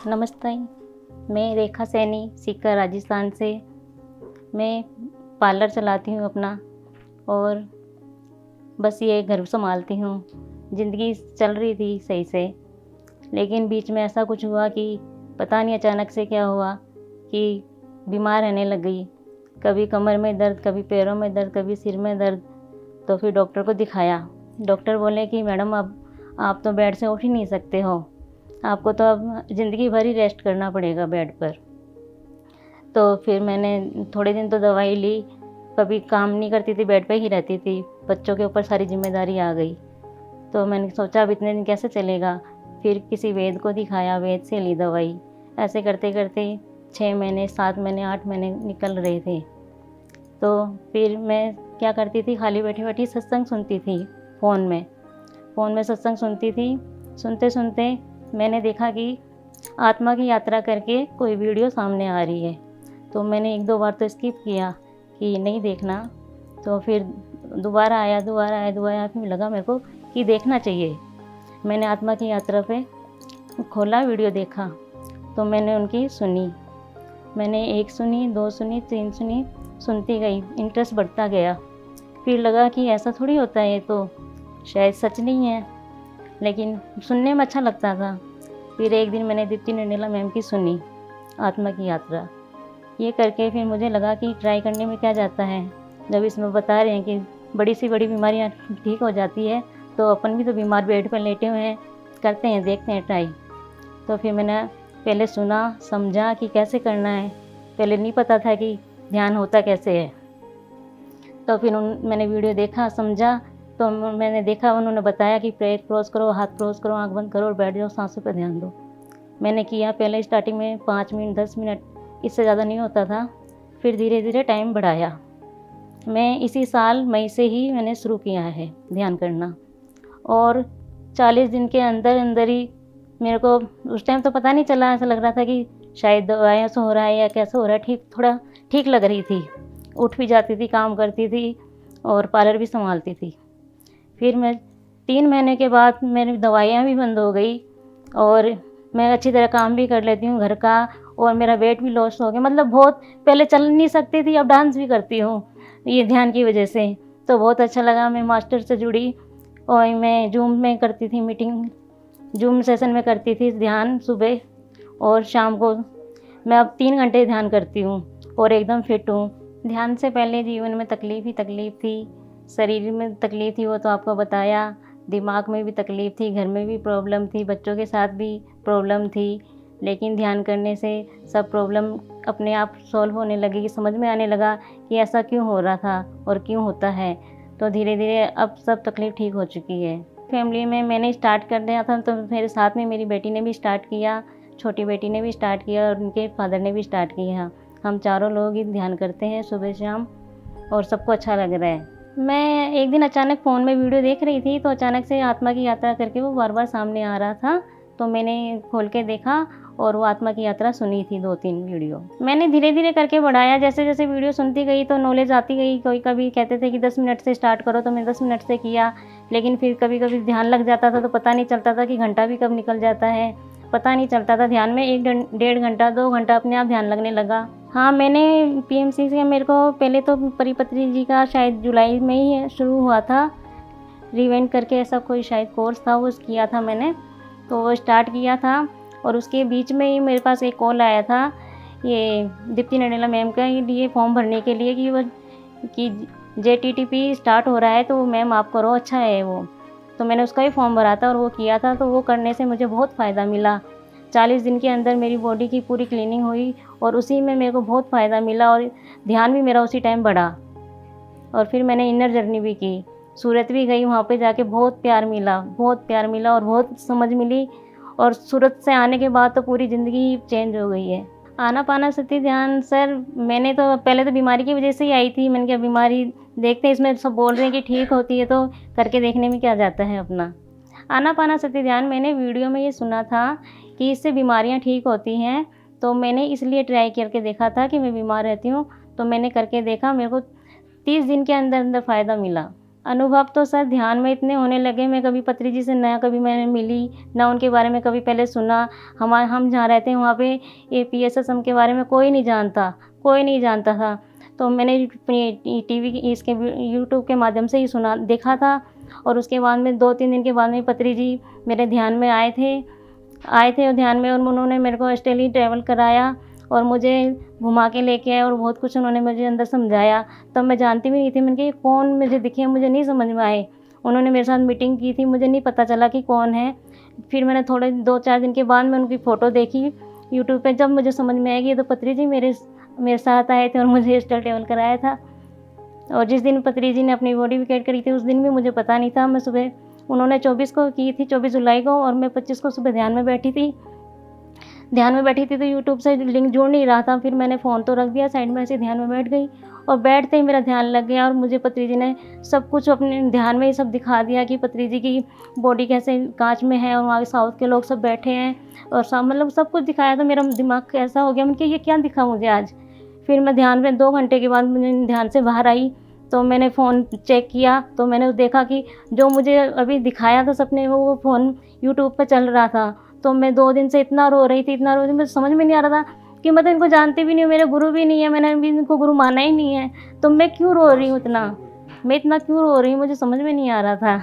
नमस्ते। मैं रेखा सैनी सीकर राजस्थान से। मैं पार्लर चलाती हूँ अपना और बस ये घर संभालती हूँ। ज़िंदगी चल रही थी सही से, लेकिन बीच में ऐसा कुछ हुआ कि पता नहीं अचानक से क्या हुआ कि बीमार रहने लग गई। कभी कमर में दर्द, कभी पैरों में दर्द, कभी सिर में दर्द। तो फिर डॉक्टर को दिखाया। डॉक्टर बोले कि मैडम अब आप तो बेड से उठ ही नहीं सकते हो, आपको तो अब ज़िंदगी भर ही रेस्ट करना पड़ेगा बेड पर। तो फिर मैंने थोड़े दिन तो दवाई ली, कभी काम नहीं करती थी, बेड पे ही रहती थी। बच्चों के ऊपर सारी जिम्मेदारी आ गई। तो मैंने सोचा अब इतने दिन कैसे चलेगा। फिर किसी वैद्य को दिखाया, वैद्य से ली दवाई। ऐसे करते करते 6 महीने, 7 महीने, 8 महीने निकल रहे थे। तो फिर मैं क्या करती थी, खाली बैठी बैठी सत्संग सुनती थी फ़ोन में सत्संग सुनती थी। सुनते सुनते मैंने देखा कि आत्मा की यात्रा करके कोई वीडियो सामने आ रही है। तो मैंने 1-2 बार तो स्किप किया कि नहीं देखना। तो फिर दोबारा आया, फिर लगा मेरे को कि देखना चाहिए। मैंने आत्मा की यात्रा पे खोला, वीडियो देखा, तो मैंने उनकी सुनी। मैंने 1 सुनी, 2 सुनी, 3 सुनी, सुनती गई, इंटरेस्ट बढ़ता गया। फिर लगा कि ऐसा थोड़ी होता है, ये तो शायद सच नहीं है, लेकिन सुनने में अच्छा लगता था। फिर एक दिन मैंने दीप्ति नंडेला मैम की सुनी, आत्मा की यात्रा। ये करके फिर मुझे लगा कि ट्राई करने में क्या जाता है, जब इसमें बता रहे हैं कि बड़ी सी बड़ी बीमारियां ठीक हो जाती है, तो अपन भी तो बीमार बेड पर लेटे हुए हैं, करते हैं, देखते हैं ट्राई। तो फिर मैंने पहले सुना, समझा कि कैसे करना है। पहले नहीं पता था कि ध्यान होता कैसे है। तो फिर मैंने वीडियो देखा, समझा। तो मैंने देखा, उन्होंने बताया कि पैर क्रॉस करो, हाथ क्रॉस करो, आंख बंद करो और बैठ जाओ, सांसों पर ध्यान दो। मैंने किया। पहले स्टार्टिंग में 5 मिनट, 10 मिनट, इससे ज़्यादा नहीं होता था। फिर धीरे धीरे टाइम बढ़ाया। मैं इसी साल मई से ही मैंने शुरू किया है ध्यान करना, और 40 दिन के अंदर अंदर ही मेरे को, उस टाइम तो पता नहीं चला, ऐसा लग रहा था कि शायद दवाइयों से हो रहा है या कैसे हो रहा है। थोड़ा ठीक लग रही थी, उठ भी जाती थी, काम करती थी और पार्लर भी संभालती थी। फिर मैं 3 महीने के बाद मेरी दवाइयाँ भी बंद हो गई और मैं अच्छी तरह काम भी कर लेती हूँ घर का, और मेरा वेट भी लॉस हो गया। मतलब बहुत, पहले चल नहीं सकती थी, अब डांस भी करती हूँ ये ध्यान की वजह से। तो बहुत अच्छा लगा। मैं मास्टर से जुड़ी और मैं जूम में करती थी मीटिंग, जूम सेशन में करती थी ध्यान सुबह और शाम को। मैं अब 3 घंटे ध्यान करती हूँ और एकदम फिट हूँ। ध्यान से पहले जीवन में तकलीफ़ ही तकलीफ़ थी। शरीर में तकलीफ़ थी, वो तो आपको बताया। दिमाग में भी तकलीफ़ थी, घर में भी प्रॉब्लम थी, बच्चों के साथ भी प्रॉब्लम थी। लेकिन ध्यान करने से सब प्रॉब्लम अपने आप सॉल्व होने लगी, कि समझ में आने लगा कि ऐसा क्यों हो रहा था और क्यों होता है। तो धीरे धीरे अब सब तकलीफ़ ठीक हो चुकी है। फैमिली में मैंने स्टार्ट कर दिया था, तो मेरे साथ में मेरी बेटी ने भी स्टार्ट किया, छोटी बेटी ने भी स्टार्ट किया और उनके फादर ने भी स्टार्ट किया। हम चारों लोग ही ध्यान करते हैं सुबह शाम और सबको अच्छा लग रहा है। मैं एक दिन अचानक फ़ोन में वीडियो देख रही थी, तो अचानक से आत्मा की यात्रा करके वो बार बार सामने आ रहा था। तो मैंने खोल के देखा और वो आत्मा की यात्रा सुनी थी 2-3 वीडियो। मैंने धीरे धीरे करके बढ़ाया, जैसे जैसे वीडियो सुनती गई तो नॉलेज आती गई। कोई कभी कहते थे कि 10 मिनट से स्टार्ट करो, तो मैं 10 मिनट से किया। लेकिन फिर कभी कभी ध्यान लग जाता था, तो पता नहीं चलता था कि घंटा भी कब निकल जाता है, पता नहीं चलता था। ध्यान में 1 डेढ़ घंटा, 2 घंटा अपने आप ध्यान लगने लगा। हाँ, मैंने पीएमसी से, मेरे को पहले तो परिपत्री जी का शायद जुलाई में ही शुरू हुआ था, रिवेंट करके ऐसा कोई शायद कोर्स था, वो किया था मैंने। तो वो स्टार्ट किया था और उसके बीच में ही मेरे पास एक कॉल आया था, ये दीप्ति नंडेला मैम का लिए फॉर्म भरने के लिए, कि वो कि JTTP स्टार्ट हो रहा है, तो मैम आप करो, अच्छा है वो। तो मैंने उसका ही फॉर्म भरा था और वो किया था। तो वो करने से मुझे बहुत फ़ायदा मिला। 40 दिन के अंदर मेरी बॉडी की पूरी क्लीनिंग हुई और उसी में मेरे को बहुत फ़ायदा मिला और ध्यान भी मेरा उसी टाइम बढ़ा। और फिर मैंने इनर जर्नी भी की, सूरत भी गई, वहाँ पे जाके बहुत प्यार मिला, बहुत प्यार मिला और बहुत समझ मिली। और सूरत से आने के बाद तो पूरी ज़िंदगी चेंज हो गई है। आनापानसति ध्यान सर, मैंने तो पहले तो बीमारी की वजह से ही आई थी। मैंने कहा बीमारी देखते हैं, इसमें सब बोल रहे हैं कि ठीक होती है, तो करके देखने में क्या जाता है अपना। आनापानसति ध्यान मैंने वीडियो में ये सुना था कि इससे बीमारियां ठीक होती हैं, तो मैंने इसलिए ट्राई करके देखा था कि मैं बीमार रहती हूँ। तो मैंने करके देखा, मेरे को 30 दिन के अंदर अंदर फ़ायदा मिला। अनुभव तो सर ध्यान में इतने होने लगे, मैं कभी पत्री जी से ना कभी मैंने मिली, ना उनके बारे में कभी पहले सुना। हम जहाँ रहते हैं वहाँ पे ये पीएसएसएम के बारे में कोई नहीं जानता, कोई नहीं जानता था। तो मैंने टीवी इसके यूट्यूब के माध्यम से ही सुना देखा था, और उसके बाद में 2-3 दिन के बाद में पत्री जी मेरे ध्यान में आए थे और ध्यान में, और उन्होंने मेरे को ऑस्ट्रेलिया ट्रैवल कराया और मुझे घुमा के लेके आए और बहुत कुछ उन्होंने मुझे अंदर समझाया। तब मैं जानती भी नहीं थी, मैंने कहा ये कौन मुझे दिखे, मुझे नहीं समझ में आए। उन्होंने मेरे साथ मीटिंग की थी, मुझे नहीं पता चला कि कौन है। फिर मैंने थोड़े 2-4 दिन के बाद में उनकी फ़ोटो देखी यूट्यूब पे, जब मुझे समझ में आएगी ये तो पत्री जी मेरे साथ आए थे और मुझे ऑस्ट्रेलिया ट्रैवल कराया था। और जिस दिन पत्री जी ने अपनी बॉडी विकेट करी थी उस दिन भी मुझे पता नहीं था। मैं सुबह उन्होंने 24 को की थी, 24 जुलाई को, और मैं 25 को सुबह ध्यान में बैठी थी तो यूट्यूब से लिंक जुड़ नहीं रहा था। फिर मैंने फ़ोन तो रख दिया साइड में, ऐसे ध्यान में बैठ गई, और बैठते ही मेरा ध्यान लग गया और मुझे पत्री जी ने सब कुछ अपने ध्यान में ही सब दिखा दिया कि पत्री जी की बॉडी कैसे कांच में है और वहाँ के साउथ के लोग सब बैठे हैं, और सब मतलब सब कुछ दिखाया। तो मेरा दिमाग कैसा हो गया, मैंने ये क्या दिखा मुझे आज। फिर मैं ध्यान में 2 घंटे के बाद मैं ध्यान से बाहर आई, तो मैंने फ़ोन चेक किया तो मैंने देखा कि जो मुझे अभी दिखाया था सपने में वो फ़ोन यूट्यूब पे चल रहा था। तो मैं 2 दिन से इतना रो रही थी, मुझे समझ में नहीं आ रहा था कि मैं तो इनको जानती भी नहीं हूँ, मेरे गुरु भी नहीं है, मैंने अभी इनको गुरु माना ही नहीं है, तो मैं क्यों रो रही हूँ इतना, मैं इतना क्यों रो रही हूँ, मुझे समझ में नहीं आ रहा था।